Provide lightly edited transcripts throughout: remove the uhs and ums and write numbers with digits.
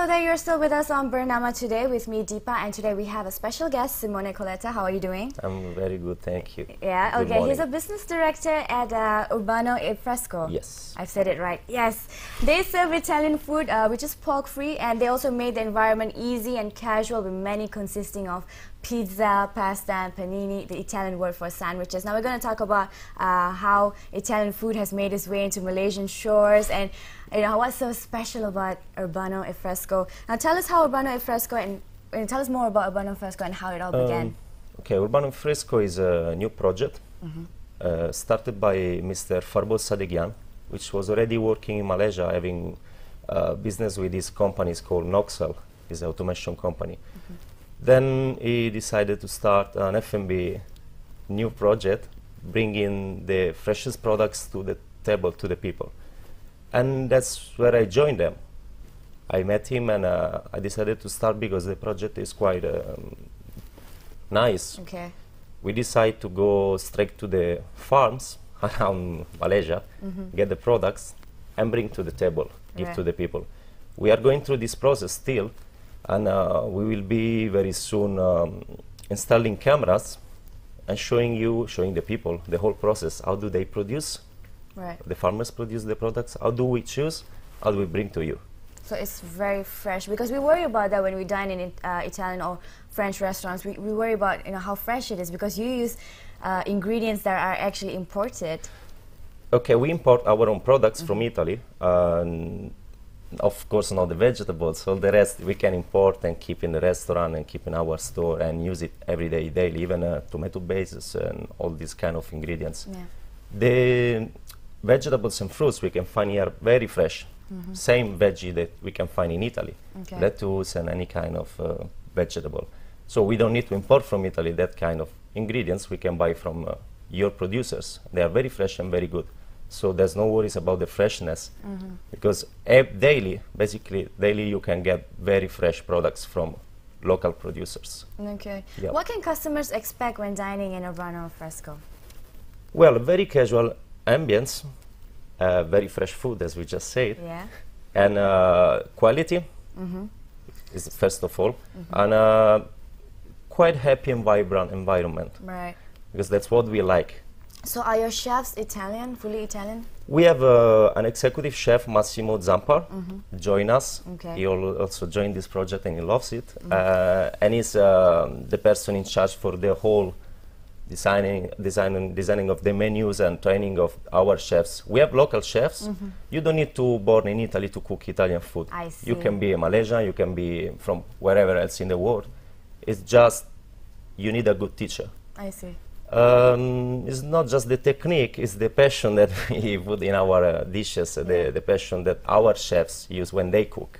Hello there, you're still with us on Bernama today with me, Deepa, and today we have a special guest, Simone Coletta. How are you doing? I'm very good, thank you. Yeah, Good okay. morning. He's a business director at Urbano Fresco. Yes. I've said it right. Yes. They serve Italian food, which is pork-free, and they also made the environment easy and casual with many consisting of pizza, pasta, and panini, the Italian word for sandwiches. Now we're going to talk about how Italian food has made its way into Malaysian shores and what's so special about Urbano Fresco. Now tell us how Urbano Fresco and tell us more about Urbano Fresco and how it all began. Okay, Urbano Fresco is a new project started by Mr. Farbol Sadegian, which was already working in Malaysia, having business with these companies called Noxel, is an automation company. Then he decided to start an F&B new project, bringing the freshest products to the table, to the people. And that's where I joined them. I met him and I decided to start because the project is quite nice. Okay. We decided to go straight to the farms around Malaysia, get the products and bring to the table, give to the people. We are going through this process still, and we will be very soon installing cameras and showing the people the whole process. How do they produce? Right. The farmers produce the products. How do we choose? How do we bring to you? So it's very fresh, because we worry about that when we dine in Italian or French restaurants. We worry about how fresh it is, because you use ingredients that are actually imported. Okay, we import our own products from Italy. Of course, not the vegetables. All the rest we can import and keep in the restaurant and keep in our store and use it every day, daily, even tomato bases and all these kind of ingredients. Yeah. The vegetables and fruits we can find here very fresh. Same veggie that we can find in Italy. Okay. Lettuce and any kind of vegetable. So we don't need to import from Italy that kind of ingredients. We can buy from your producers. They are very fresh and very good. So there's no worries about the freshness, because basically daily you can get very fresh products from local producers. Okay. Yep. What can customers expect when dining in Urbano Fresco? Well, very casual ambience, very fresh food, as we just said, Yeah. and quality is first of all, and quite happy and vibrant environment, Right. because that's what we like. So are your chefs Italian, fully Italian? We have an executive chef, Massimo Zampa, join us. Okay. He also joined this project and he loves it. And he's the person in charge for the whole designing of the menus and training of our chefs. We have local chefs. You don't need to born in Italy to cook Italian food. I see. You can be a Malaysian, you can be from wherever else in the world. It's just you need a good teacher. I see. It's not just the technique, it's the passion that we put in our dishes, the passion that our chefs use when they cook.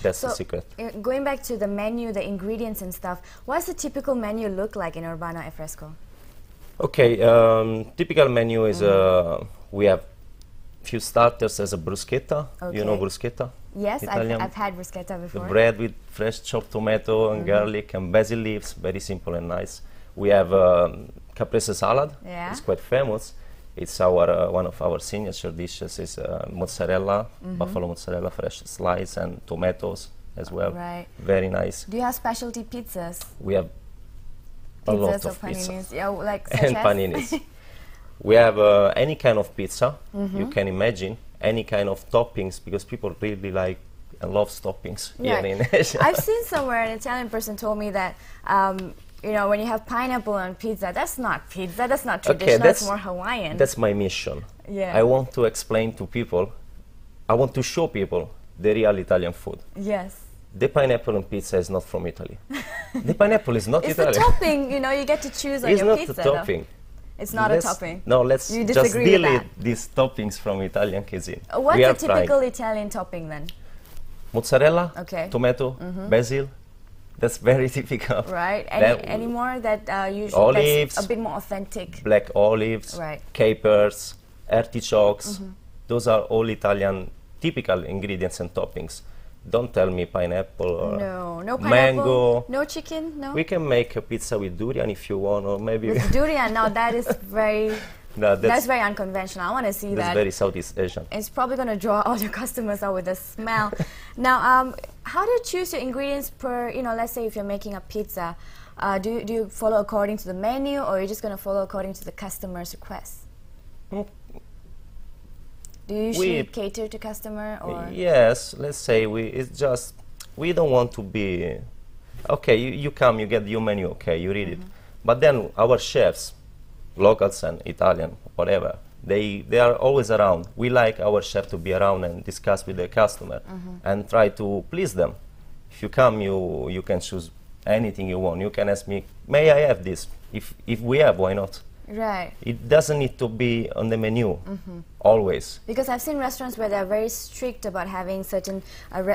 That's the secret. Going back to the menu, the ingredients and stuff, what's the typical menu look like in Urbano Fresco? Okay, typical menu is we have few starters as a bruschetta. Okay. You know bruschetta? Yes, Italian. I've had bruschetta before. The bread with fresh chopped tomato and garlic and basil leaves, very simple and nice. We have caprese salad. Yeah. It's quite famous. It's our one of our signature dishes. Is mozzarella, buffalo mozzarella, fresh slice, and tomatoes as well. Right. Very nice. Do you have specialty pizzas? We have a lot of or pizza paninis? Yeah, like and such as? paninis. We have any kind of pizza you can imagine, any kind of toppings, because people really like and love toppings here in Asia. I've seen somewhere an Italian person told me that when you have pineapple on pizza, that's not pizza, that's not traditional, that's more Hawaiian. That's my mission. Yeah. I want to explain to people, I want to show people the real Italian food. Yes. The pineapple on pizza is not from Italy. The pineapple is not it's Italian. It's the topping, you get to choose on it's your not pizza. The topping. It's not a topping. No, let's you just disagree with delete that? these toppings from Italian cuisine. What's a typical Italian topping then? Mozzarella, okay. tomato, basil. That's very typical. Right. Any more that usually olives, that's a bit more authentic? Black olives, right. capers, artichokes. Those are all Italian typical ingredients and toppings. Don't tell me pineapple or no pineapple, mango. No chicken, no? We can make a pizza with durian if you want, or maybe... With durian, now that is very That's very unconventional. I want to see that's that. very Southeast Asian. It's probably going to draw all your customers out with the smell. Now, how do you choose your ingredients per, let's say if you're making a pizza, do you follow according to the menu, or are you just going to follow according to the customer's request? Do you usually cater to customer, or? Yes, let's say we don't want to be, okay, you come, you get your menu, okay, you read it. But then our chefs, locals and Italian, whatever, they are always around. We like our chef to be around and discuss with the customer and try to please them. If you come, you can choose anything you want. You can ask me, may I have this? If we have, why not? Right. It doesn't need to be on the menu always. Because I've seen restaurants where they're very strict about having certain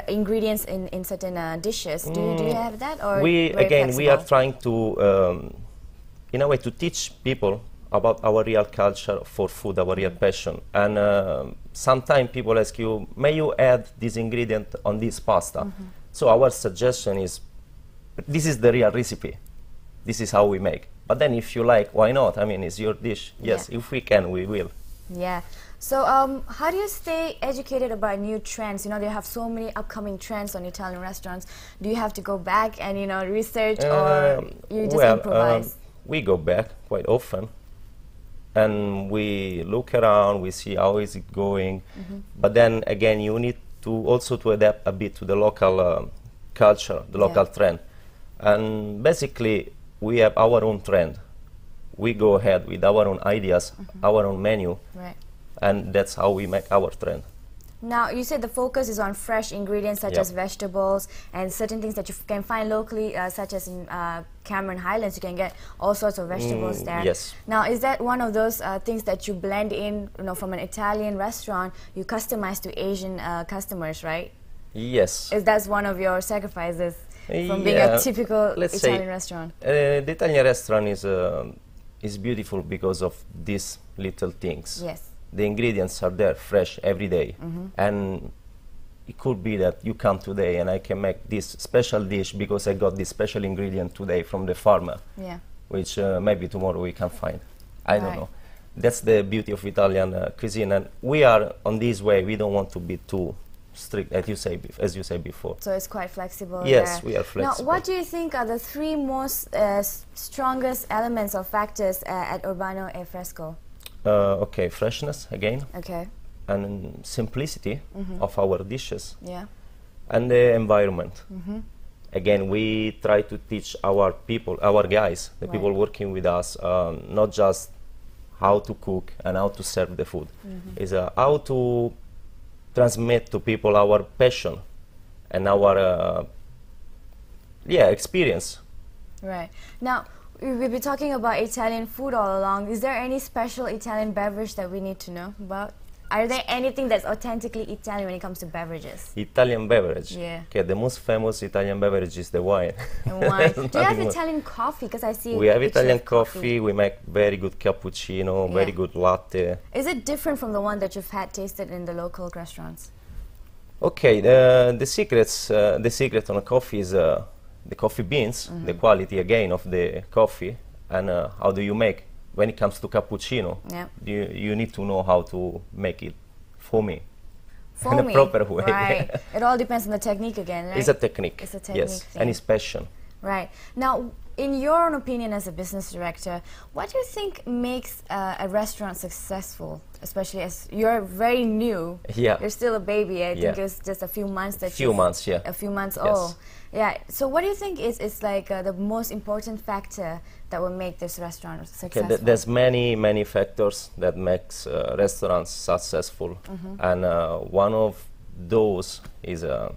ingredients in certain dishes. Do you have that, or we are trying to, in a way, to teach people about our real culture for food, our real passion. And sometimes people ask you, may you add this ingredient on this pasta? So our suggestion is, this is the real recipe. This is how we make. But then if you like, why not? I mean, it's your dish. Yes, if we can, we will. Yeah. So how do you stay educated about new trends? They have so many upcoming trends on Italian restaurants. Do you have to go back and, research, or you just improvise? We go back quite often. And we look around, we see how is it going. But then again, you need to also to adapt a bit to the local culture, the local trend. And basically, we have our own trend. We go ahead with our own ideas, our own menu, and that's how we make our trend. Now, you said the focus is on fresh ingredients such as vegetables and certain things that you can find locally, such as in Cameron Highlands. You can get all sorts of vegetables there. Yes. Now, is that one of those things that you blend in, from an Italian restaurant, you customize to Asian customers, right? Yes. That's one of your sacrifices from being a typical Italian restaurant? The Italian restaurant is beautiful because of these little things. Yes. The ingredients are there, fresh, every day. And it could be that you come today and I can make this special dish because I got this special ingredient today from the farmer, which maybe tomorrow we can find. I don't know. That's the beauty of Italian cuisine. And we are on this way, we don't want to be too strict, as you say before. So it's quite flexible. Yes, we are flexible. Now, what do you think are the three most strongest elements or factors at Urbano e Fresco? Okay, freshness again. Okay. And simplicity of our dishes. Yeah. And the environment. Again, we try to teach our people, our guys, the people working with us, not just how to cook and how to serve the food. It's how to transmit to people our passion and our experience. Right. Now, we've been talking about Italian food all along. Is there any special Italian beverage that we need to know about? Are there anything that's authentically Italian when it comes to beverages? Italian beverage? Yeah. Okay, the most famous Italian beverage is the wine. And wine. Do you have Italian coffee? Because I see we have Italian coffee. We make very good cappuccino, very good latte. Is it different from the one that you've had tasted in the local restaurants? Okay, the secret on a coffee is the coffee beans, the quality again of the coffee, and how do you make. When it comes to cappuccino, you need to know how to make it foamy. In a proper way. Right. It all depends on the technique again, right? It's a technique. It's a technique. Yes, and it's passion. Right. Now, in your own opinion as a business director, what do you think makes a restaurant successful? Especially as you're very new. Yeah. You're still a baby. I think it's just a few months that A few months old. Yeah. So what do you think is like the most important factor that will make this restaurant successful? Okay, there's many factors that makes restaurants successful, and one of those is the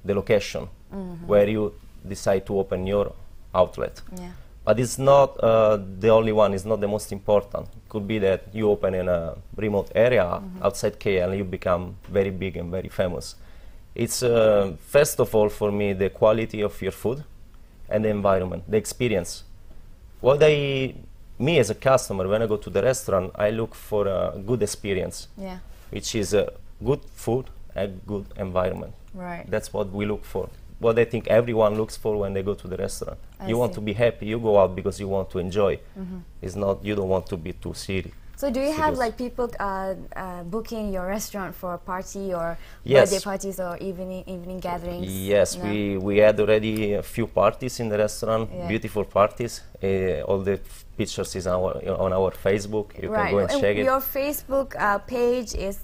location where you decide to open your outlet. Yeah. But it's not the only one. It's not the most important. It could be that you open in a remote area outside KL and you become very big and very famous. It's first of all for me the quality of your food and the environment, the experience. Me as a customer, when I go to the restaurant, I look for a good experience, which is good food and good environment. Right. That's what we look for. What I think everyone looks for when they go to the restaurant. You want to be happy. You go out because you want to enjoy. It's not, you don't want to be too So do you have serious. like people booking your restaurant for a party or Yes. birthday parties or evening gatherings? Yes, No? we had already a few parties in the restaurant, Yeah. beautiful parties. All the pictures is on our Facebook. You can go and check it. Your Facebook page is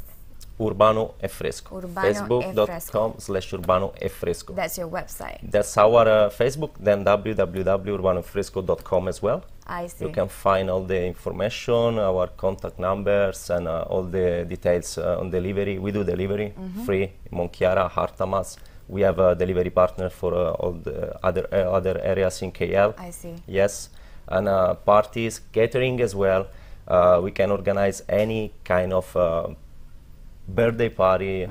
Urbano e Fresco. Urbano e Fresco. Facebook.com/Urbano e Fresco. That's your website. That's our Facebook, then www.urbanofresco.com as well. I see. You can find all the information, our contact numbers, and all the details on delivery. We do delivery free in Monchiara, Hartamas. We have a delivery partner for all the other areas in KL. I see. Yes, and parties, catering as well. We can organize any kind of birthday party,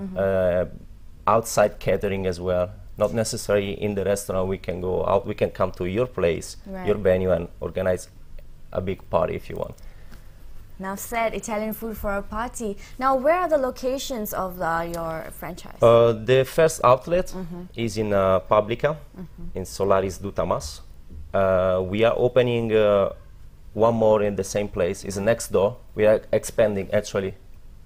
outside catering as well. Not necessarily in the restaurant. We can go out. We can come to your place, Right. your venue, and organize a big party if you want. Now said, Italian food for a party. Now, where are the locations of your franchise? The first outlet is in Publica, in Solaris Dutamas. We are opening one more in the same place. It's next door. We are expanding actually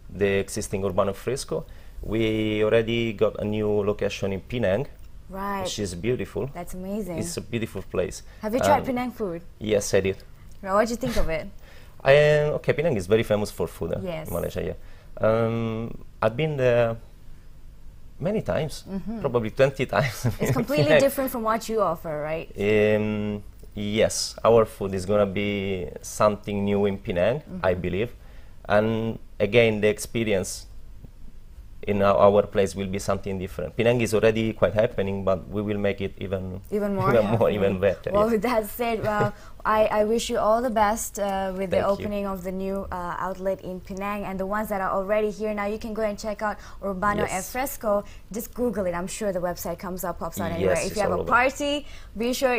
the existing Urbano Fresco. We already got a new location in Penang, Right. which is beautiful. That's amazing. It's a beautiful place. Have you tried Penang food? Yes, I did. Well, what do you think of it? Okay, Penang is very famous for food Yes. in Malaysia. Yeah. I've been there many times, probably 20 times. It's completely different from what you offer, right? Yes, our food is gonna be something new in Penang, I believe, and again the experience in our place will be something different. Penang is already quite happening, but we will make it even More, even better. Well, yeah. with that said, well, I wish you all the best with the Thank you. opening of the new outlet in Penang, and the ones that are already here now. You can go and check out Urbano e Yes. Fresco. Just Google it. I'm sure the website pops out anywhere. Yes, If it's you have all a over. party, be sure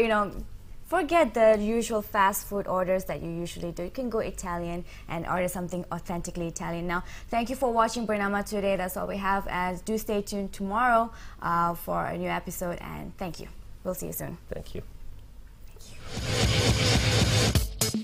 forget the usual fast food orders that you usually do. You can go Italian and order something authentically Italian. Now, thank you for watching Bernama today. That's all we have. And do stay tuned tomorrow for a new episode. And thank you. We'll see you soon. Thank you. Thank you.